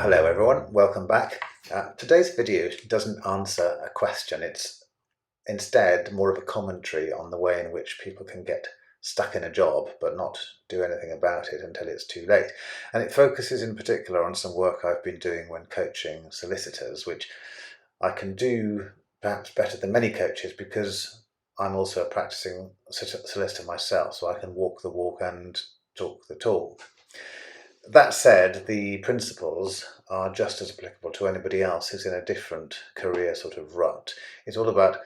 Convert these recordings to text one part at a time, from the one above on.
Hello everyone, welcome back. Today's video doesn't answer a question, it's instead more of a commentary on the way in which people can get stuck in a job but not do anything about it until it's too late. And it focuses in particular on some work I've been doing when coaching solicitors, which I can do perhaps better than many coaches because I'm also a practicing solicitor myself, so I can walk the walk and talk the talk. That said, the principles are just as applicable to anybody else who's in a different career sort of rut. It's all about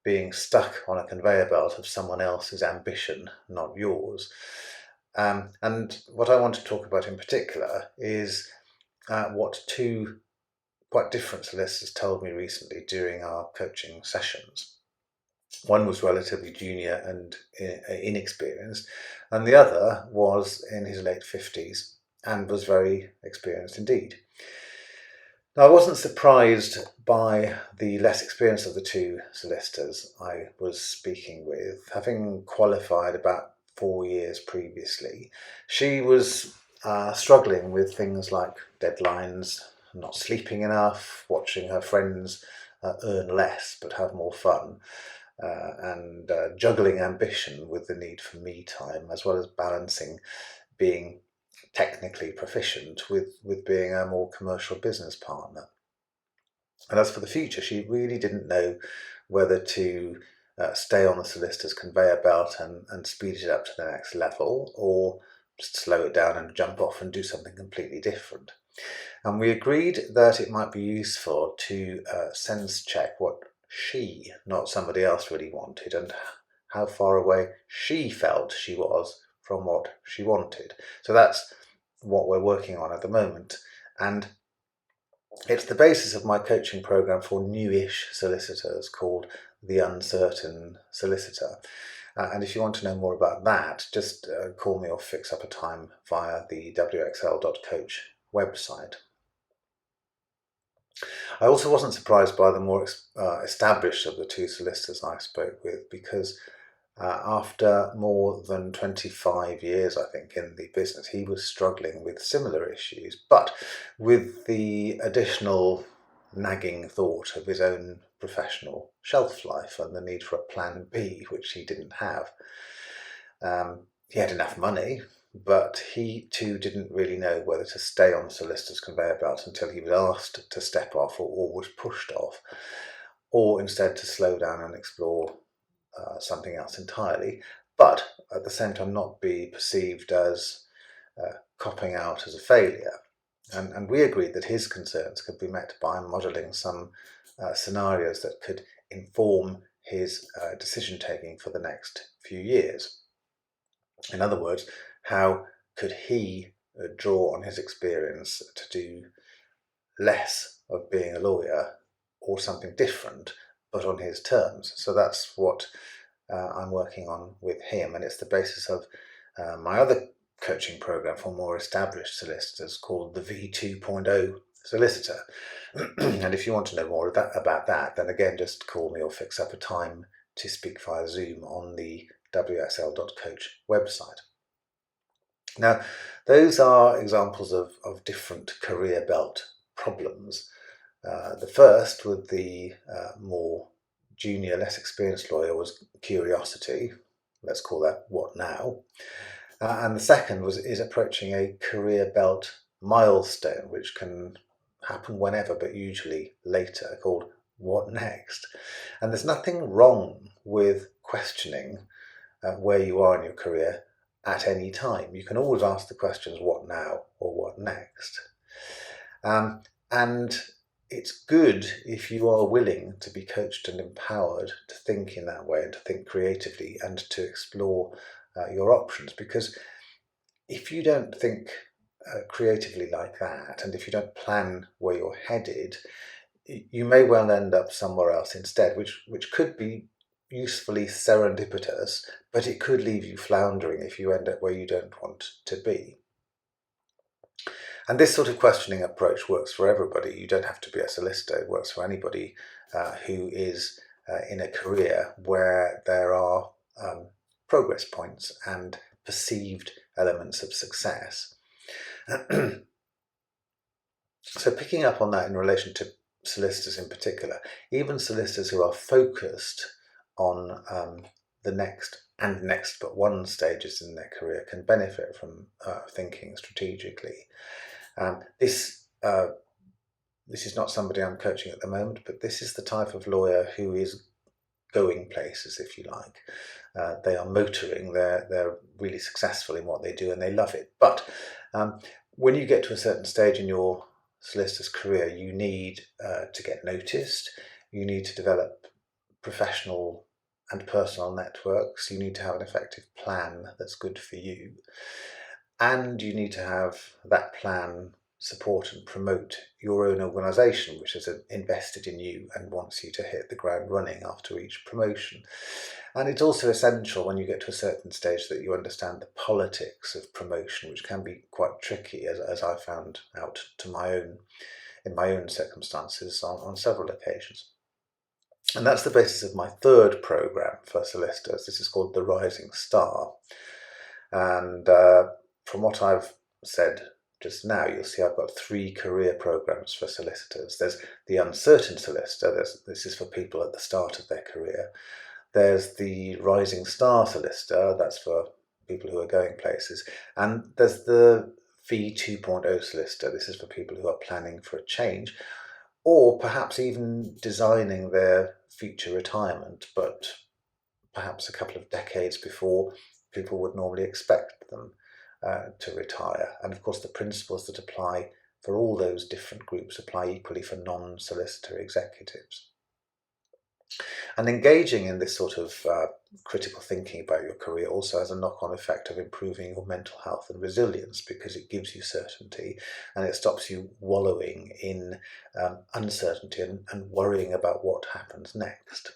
being stuck on a conveyor belt of someone else's ambition, not yours. And what I want to talk about in particular is what two quite different solicitors told me recently during our coaching sessions. One was relatively junior and inexperienced, and the other was in his late 50s and was very experienced indeed. Now, I wasn't surprised by the less experience of the two solicitors I was speaking with, having qualified about 4 years previously. She was struggling with things like deadlines, not sleeping enough, watching her friends earn less but have more fun, and juggling ambition with the need for me time, as well as balancing being technically proficient with being a more commercial business partner. And as for the future, she really didn't know whether to stay on the solicitor's conveyor belt and speed it up to the next level, or just slow it down and jump off and do something completely different. And we agreed that it might be useful to sense check what she, not somebody else, really wanted, and how far away she felt she was from what she wanted. So that's what we're working on at the moment. And it's the basis of my coaching program for newish solicitors called The Uncertain Solicitor. And if you want to know more about that, just call me or fix up a time via the wxl.coach website. I also wasn't surprised by the more established of the two solicitors I spoke with, because after more than 25 years, I think, in the business, he was struggling with similar issues, but with the additional nagging thought of his own professional shelf life and the need for a plan B, which he didn't have. He had enough money, but he too didn't really know whether to stay on the solicitor's conveyor belt until he was asked to step off or was pushed off, or instead to slow down and explore something else entirely, but at the same time not be perceived as copping out as a failure. And we agreed that his concerns could be met by modelling some scenarios that could inform his decision taking for the next few years. In other words, how could he draw on his experience to do less of being a lawyer or something different, but on his terms? So that's what I'm working on with him, and it's the basis of my other coaching program for more established solicitors called the V2.0 Solicitor. And if you want to know more about that, then again, just call me or fix up a time to speak via Zoom on the wsl.coach website. Now, those are examples of different career belt problems. The first, with the more junior, less experienced lawyer, was curiosity. Let's call that what now. And the second is approaching a career belt milestone, which can happen whenever, but usually later, called what next. And there's nothing wrong with questioning where you are in your career at any time. You can always ask the questions what now or what next. And it's good if you are willing to be coached and empowered to think in that way and to think creatively and to explore your options, because if you don't think creatively like that, and if you don't plan where you're headed, you may well end up somewhere else instead, which could be usefully serendipitous, but it could leave you floundering if you end up where you don't want to be. And this sort of questioning approach works for everybody. You don't have to be a solicitor. It works for anybody who is in a career where there are progress points and perceived elements of success. So picking up on that in relation to solicitors in particular, even solicitors who are focused on the next but one stages in their career can benefit from thinking strategically. This is not somebody I'm coaching at the moment, but this is the type of lawyer who is going places, if you like. They are motoring, they're really successful in what they do and they love it. But when you get to a certain stage in your solicitor's career, you need to get noticed, you need to develop professional and personal networks, you need to have an effective plan that's good for you, and you need to have that plan support and promote your own organisation, which has invested in you and wants you to hit the ground running after each promotion. And it's also essential when you get to a certain stage that you understand the politics of promotion, which can be quite tricky, as I found out in my own circumstances on several occasions. And that's the basis of my third programme for solicitors. This is called The Rising Star. And from what I've said just now, you'll see I've got 3 career programs for solicitors. There's the uncertain solicitor. This is for people at the start of their career. There's the rising star solicitor. That's for people who are going places. And there's the V 2.0 solicitor. This is for people who are planning for a change, or perhaps even designing their future retirement, but perhaps a couple of decades before people would normally expect them to retire. And of course, the principles that apply for all those different groups apply equally for non-solicitor executives. And engaging in this sort of critical thinking about your career also has a knock-on effect of improving your mental health and resilience, because it gives you certainty and it stops you wallowing in uncertainty and worrying about what happens next.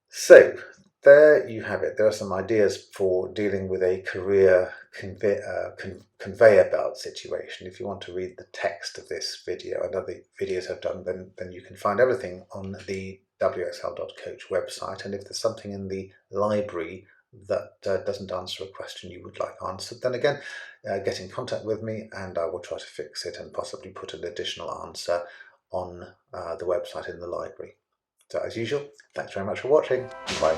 So there you have it. There are some ideas for dealing with a career conveyor belt situation. If you want to read the text of this video and other videos I've done, then you can find everything on the wxl.coach website. And if there's something in the library that doesn't answer a question you would like answered, then again, get in contact with me and I will try to fix it and possibly put an additional answer on the website in the library. So as usual, thanks very much for watching. Bye.